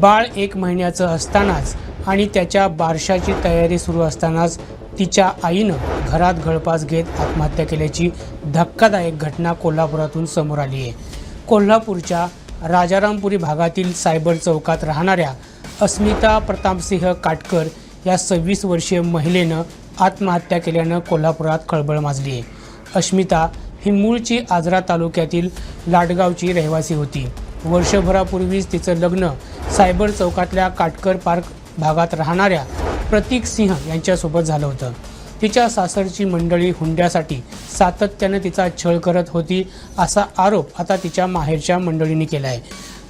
बाळ 1 महिन्याचं असतानाच आणि त्याच्या बारशाची तयारी सुरू असतानाच तिच्या आईनं घरात गळफास घेत आत्महत्या केल्याची धक्कादायक घटना कोल्हापुरातून समोर आली आहे। कोल्हापूरच्या राजारामपुरी भागातील सायबर चौकात राहणाऱ्या अस्मिता प्रतापसिंह काटकर या 26 वर्षीय महिलेनं आत्महत्या केल्यानं कोल्हापुरात खळबळ माजली आहे। अस्मिता ही मूळची आजरा तालुक्यातील लाडगावची रहिवासी होती। वर्षभरापूर्वीच तिचं लग्न सायबर चौकातल्या काटकर पार्क भागात राहणाऱ्या प्रतीक सिंह यांच्यासोबत झालं होतं। तिच्या सासरची मंडळी हुंड्यासाठी सातत्याने तिचा छळ करत होती असा आरोप आता तिच्या माहेरच्या मंडळींनी केला आहे।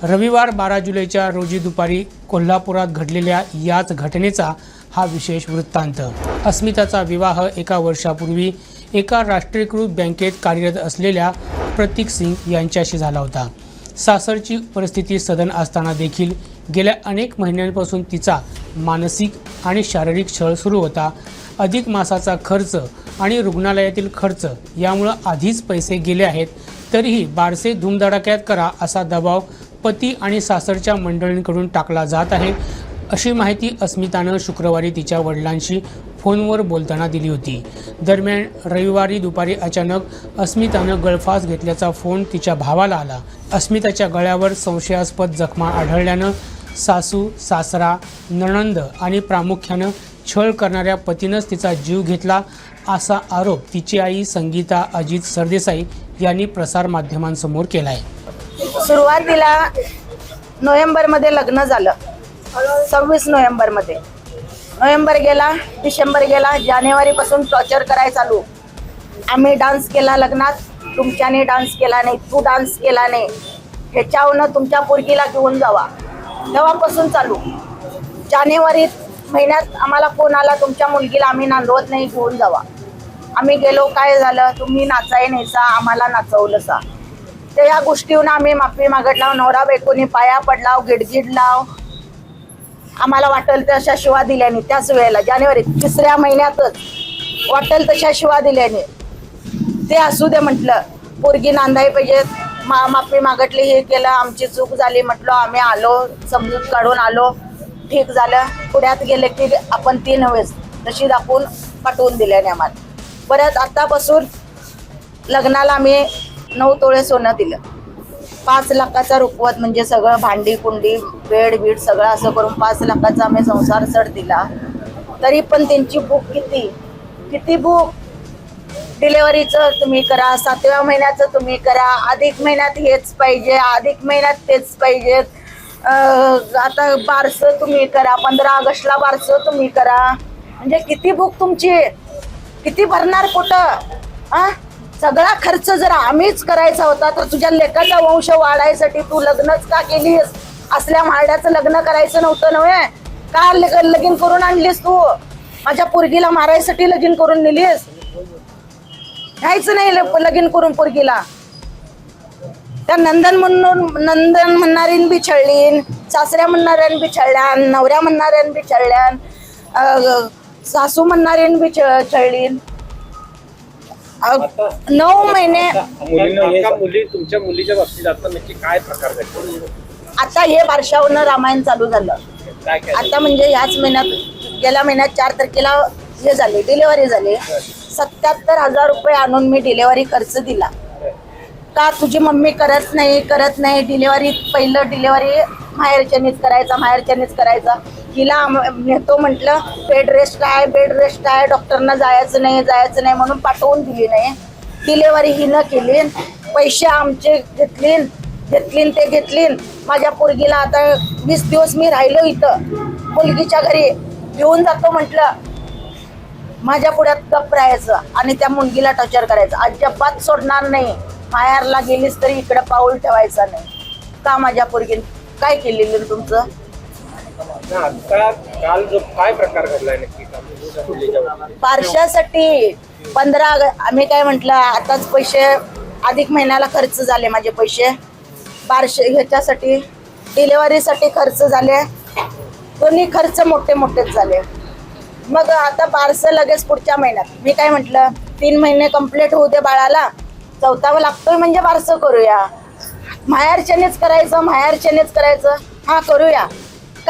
रविवार 12 जुलैच्या रोजी दुपारी कोल्हापुरात घडलेल्या याच घटनेचा हा विशेष वृत्तांत। अस्मिताचा विवाह 1 वर्षापूर्वी एका राष्ट्रीयकृत बँकेत कार्यरत असलेल्या प्रतीक सिंह यांच्याशी झाला होता। सासरची परिस्थिती सदन असताना देखील गेल्या अनेक महिन्यांपासून तिचा मानसिक आणि शारीरिक छळ सुरू होता। अधिक मासाचा खर्च आणि रुग्णालयातील खर्च यामुळे आधीच पैसे गेले आहेत, तरीही बारसे धूमधडाक्यात करा असा दबाव पती आणि सासरच्या मंडळींकडून टाकला जात आहे, अशी माहिती अस्मितानं शुक्रवारी तिच्या वडिलांशी फोनवर बोलताना दिली होती। दरम्यान रविवारी दुपारी अचानक अस्मितानं गळफास घेतल्याचा फोन तिच्या भावाला आला। अस्मिताच्या गळ्यावर संशयास्पद जखमा आढळल्यानं सासू, सासरा, नणंद आणि प्रामुख्यानं छळ करणाऱ्या पतीनंच तिचा जीव घेतला असा आरोप तिची आई संगीता अजित सरदेसाई यांनी प्रसारमाध्यमांसमोर केला आहे। सुरुवातीला नोव्हेंबरमध्ये लग्न झालं, 26 नोव्हेंबरमध्ये। नोव्हेंबर गेला, डिसेंबर गेला, जानेवारीपासून टॉर्चर करायला चालू। आम्ही डान्स केला लग्नात, तुमच्याने डान्स केला नाही, तू डान्स केला नाही, ह्याच्यावरनं तुमच्या पोरगीला घेऊन जावा, तेव्हापासून चालू। जानेवारी महिन्यात आम्हाला फोन आला, तुमच्या मुलगीला आम्ही नांदवत नाही, घेऊन जावा। आम्ही गेलो, काय झालं, तुम्ही नाचाय नाहीसा, आम्हाला नाचवलंसा। तर या गोष्टीहून आम्ही माफी मागितला, नवरा बायकोनी पाया पडलाव, गिडगिडलाव। आम्हाला वाटेल तशा शिवा दिल्याने त्याच वेळेला जानेवारी 3ऱ्या महिन्यातच वाटेल तशा शिवा दिल्याने ते असू दे म्हटलं, पोरगी नांदाय पाहिजे, माफी मागितली, हे केलं, आमची चूक झाली म्हटलं, आम्ही आलो, समजूत काढून आलो, ठीक झालं। पुण्यात गेले की आपण 3 वेळेस तशी दाखवून पाठवून दिल्याने आम्हाला। परत आतापासून लग्नाला आम्ही 9 तोळे सोनं दिलं, 5 लाखाचा रुपवत, म्हणजे सगळं भांडी कुंडी बेड बीड सगळं असं करून 5 लाखाचा आम्ही संसार सड दिला। तरी पण त्यांची बुक किती बुक, डिलेवरीचं तुम्ही करा, 7व्या महिन्याचं तुम्ही करा, अधिक महिन्यात हेच पाहिजे, अधिक महिन्यात तेच पाहिजेत, आता बारसं तुम्ही करा, 15 ऑगस्टला बारसं तुम्ही करा। म्हणजे किती बुक तुमची, किती भरणार कुठं? सगळा खर्च जर आम्हीच करायचा होता तर तुझ्या लेकाचा वंश वाढायसाठी तू लग्नच का केलीस? असल्या म्हारड्याचं लग्न करायचं नव्हतं नव्हे का? लगीन करून आणलीस तू? माझ्या पोरगीला मारायसाठी लगीन करून नेलीस? घ्यायचं नाही लगीन करून पोरगीला। त्या नंदन म्हणणारीन बी छळलीन, सासऱ्या म्हणणाऱ्यान बी छळल्यान, नवऱ्या म्हणणाऱ्यान बी छळल्यान, सासू म्हणणारीन बी छळलीन। 9 महिने तुमच्या मुलीच्या बाबतीत आता नक्की काय प्रकार घडतो? आता हे बारशावरनं रामायण चालू झालं। आता म्हणजे ह्याच महिन्यात, गेल्या महिन्यात 4 तारखेला हे झाले, डिलेव्हरी झाली। 77,000 रुपये आणून मी डिलेव्हरी खर्च दिला। का तुझी मम्मी करत नाही डिलेव्हरी, पहिलं डिलेव्हरी माहेरच्यानीच करायचा। हिला नेतो म्हटलं, बेड रेस्ट आहे, डॉक्टरना जायचं नाही म्हणून पाठवून दिली नाही। डिलेव्हरी हिनं केली, पैसे आमचे घेतलीन। माझ्या पोरगीला आता 20 दिवस मी राहिलो इथं मुलगीच्या घरी, घेऊन जातो म्हटलं, माझ्या पुढ्यात गप्प राहायचं आणि त्या मुलगीला टॉर्चर करायचं, अजिबात सोडणार नाही। माहेरला गेलीस तरी इकडे पाऊल ठेवायचा नाही। का माझ्या पोरगीने काय केलेलं तुमचं? काल जो काय प्रकार घडलाय नक्की बारशासाठी 15 आम्ही काय म्हटलं, आताच पैसे अधिक महिन्याला खर्च झाले, माझे पैसे बारशे ह्याच्यासाठी डिलेव्हरीसाठी खर्च झाले, दोन्ही खर्च मोठेच झाले। मग आता बारसं लगेच पुढच्या महिन्यात। मी काय म्हटलं, 3 महिने कंप्लीट होऊ दे बाळाला, 4था लागतोय म्हणजे बारसं करूया। माहेरच्यानेच करायचं, हा करूया।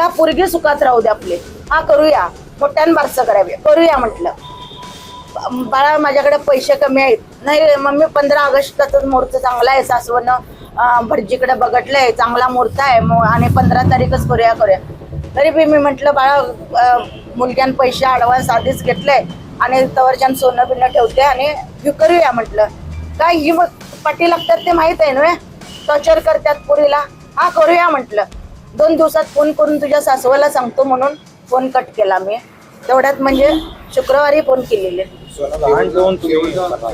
का पोरगी सुखात राहू दे आपले. हा करूया, मोठ्यानं बारसं करूया म्हटलं. बाळा माझ्याकडे पैसे कमी आहेत. नाही मम्मी 15 ऑगस्टचाच मुहूर्त चांगला आहे, सासवनं भटजीकडे बघितलंय, चांगला मुहूर्त आहे आणि 15 तारीखच करूया. तरी बी मी म्हटलं बाळा मुलग्यान पैसे ॲडव्हान्स आधीच घेतलंय आणि तवरच्यान सोनं बिनं ठेवते आणि करूया म्हटलं. काय ही मग पाठी लागतात ते माहीत आहे ना, टॉर्चर करतात पोरीला. हा करूया म्हटलं. 2 दिवसात फोन करून तुझ्या सासवाला सांगतो म्हणून फोन कट केला मी. तेवढ्यात म्हणजे शुक्रवारी फोन केलेले.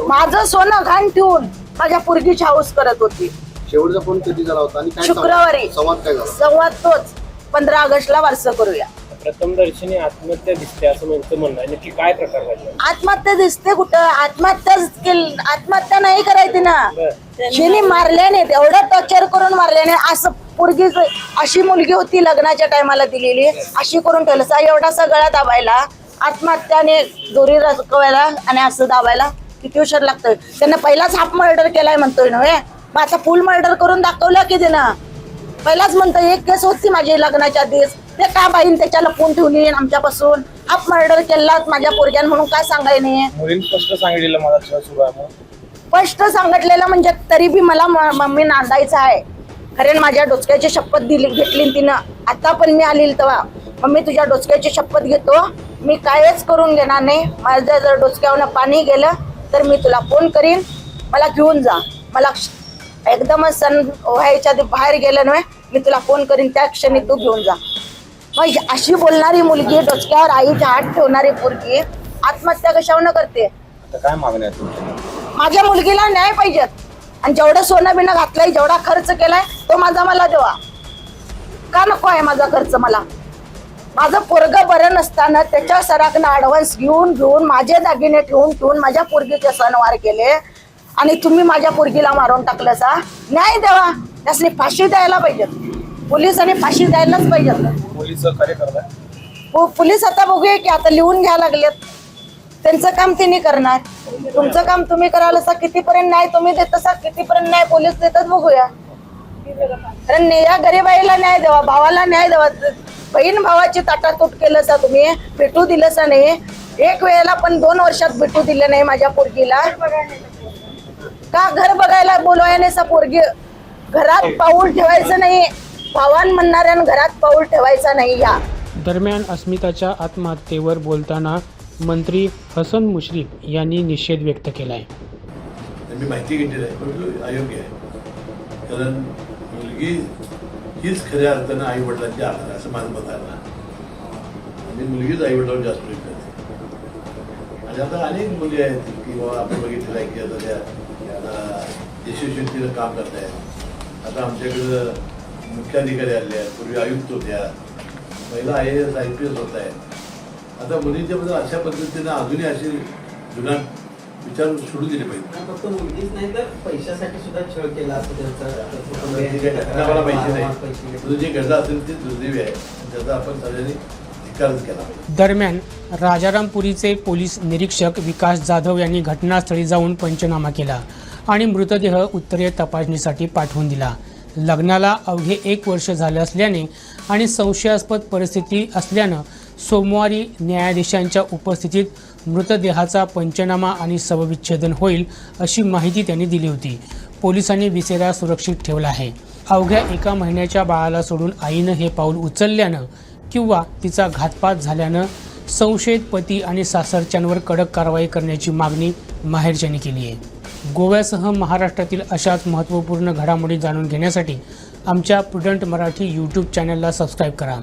माझं सोनं घाण ठेवून माझ्या पोरगीची हाऊस करत होती. शेवटचा फोन कधी झाला होता आणि काय शुक्रवारी. संवाद काय झाला? संवाद तोच 15 ऑगस्टला वारसं करूया. प्रथम दर्शनी आत्महत्या दिसते असं म्हणणं आहे. नक्की काय प्रकार घडला? आत्महत्या दिसते कुठं? आत्महत्या नाही करायची ना. शिनी मारल्याने एवढं टॉर्चर करून मारल्याने. असं पोरगी अशी मुलगी होती लग्नाच्या टायमाला दिलेली, अशी करून ठेवलं. एवढासा गळा दाबायला, आत्महत्याने दोरी रचवायला आणि असं दाबायला किती उशीर लागतोय. त्यांना पहिलाच हाफ मर्डर केलाय म्हणतोय ना. मग आता फुल मर्डर करून दाखवलं की तिनं. पहिलाच म्हणतोय एक केस होती माझी लग्नाच्या दिवस, ते का बाईन त्याच्याला फोन ठेवली आमच्यापासून. हाफ मर्डर केला माझ्या पोरग्यान म्हणून काय सांगाय नाही. मुलींनी स्पष्ट सांगितलेलं मला सुरू आहे. स्पष्ट सांगितलेलं म्हणजे तरी बी मला मम्मी नांदायचं आहे. खरे माझ्या डोसक्याची शपथ घेतली तिनं. आता पण मी आली तेव्हा मम्मी तुझ्या डोसक्याची शपथ घेतो, मी कायच करून घेणार नाही. माझ्या जर डोसक्यावरनं पाणी गेलं तर मी तुला फोन करीन, मला घेऊन जा. मला एकदमच सण व्हायच्या आधी बाहेर गेलं नाही, मी तुला फोन करीन, त्या क्षणी तू घेऊन जा. मग अशी बोलणारी मुलगी, डोसक्यावर आईच्या हात ठेवणारी पोरगी आत्महत्या कशावरनं करते? आता काय मागण्या आहे तुमच्या? माझ्या मुलगीला न्याय पाहिजे. आणि जेवढं सोनं बिनं घातलंय, जेवढा खर्च केलाय तो माझा मला देवा. का नको आहे माझा खर्च मला? माझं पोरगं बरं नसताना त्याच्या सराकनं ॲडव्हान्स घेऊन माझे दागिने ठेवून माझ्या पोरगीचे सणवार केले आणि तुम्ही माझ्या पोरगीला मारून टाकलं सा. न्याय द्यावा. त्यासनी फाशी द्यायला पाहिजे. पोलिसांनी फाशी द्यायलाच पाहिजे. पोलीस सहकार्य करतात. पोलीस आता बघूया की आता लिहून घ्यायला लागलेत. त्यांचं काम त्यांनी करणार, तुमचं काम तुम्ही कराल. कितीपर्यंत न्याय तुम्ही देता, कितीपर्यंत न्याय पोलीस देतात बघूया. कारण या गरीबाईला न्याय द्यावा, भावाला न्याय द्यावा. बहीण भावाची ताटातूट केलं सा तुम्ही, भेटू दिलं सा नाही. एक वेळेला पण 2 वर्षात भेटू दिलं नाही माझ्या पोरगीला. का घर बघायला बोलवायने सा पोरगी? घरात पाऊल ठेवायचं नाही. भावान म्हणणाऱ्यानं घरात पाऊल ठेवायचा नाही. या दरम्यान अस्मिताच्या आत्महत्येवर बोलताना मंत्री हसन मुश्रीफ यांनी निषेध व्यक्त केला आहे. मी माहिती घेतली आहे, पण अयोग्य आहे. कारण मुलगी हीच खऱ्या अर्थानं आई वडिलांची आधार असं माझं मत आहे ना. आणि मुलगीच आई वडिलांवर जास्त प्रेम करते. आणि आता अनेक मुली आहेत की बाबा आपण बघितलेलं आहे की आता त्या यशस्वीतीनं काम करतायत. आता आमच्याकडं मुख्याधिकारी आले आहेत, पूर्वी आयुक्त होत्या, महिला IAS IPS होत आहेत. आता मुलींच्या बद्दल अशा पद्धतीनं अजूनही असे जुना विचार सोडू दिले पाहिजे. फक्त मुलगीच नाही तर पैशासाठी सुद्धा छळ केला असं मला पैसे नाही, तुझं जे घडलं असेल ते दुर्दैवी आहे, त्याचा आपण सगळ्यांनी धिक्कारच केला. दरम्यान राजारामपुरीचे पोलीस निरीक्षक विकास जाधव यांनी घटनास्थळी जाऊन पंचनामा केला आणि मृतदेह उत्तरीय तपासणीसाठी पाठवून दिला. लग्नाला अवघे 1 वर्ष झाले असल्याने आणि संशयास्पद परिस्थिती असल्यानं सोमवारी न्यायाधीशांच्या उपस्थितीत मृतदेहाचा पंचनामा आणि शवविच्छेदन होईल अशी माहिती त्यांनी दिली होती. पोलिसांनी विसेरा सुरक्षित ठेवला आहे. अवघ्या 1 महिन्याच्या बाळाला सोडून आईनं हे पाऊल उचलल्यानं किंवा तिचा घातपात झाल्यानं संशयित पती आणि सासरच्यांवर कडक कारवाई करण्याची मागणी माहेरच्यांनी केली आहे. गोव्यासह महाराष्ट्रातील अशाच महत्त्वपूर्ण घडामोडी जाणून घेण्यासाठी आमच्या प्रुडंट मराठी यूट्यूब चॅनलला सबस्क्राईब करा.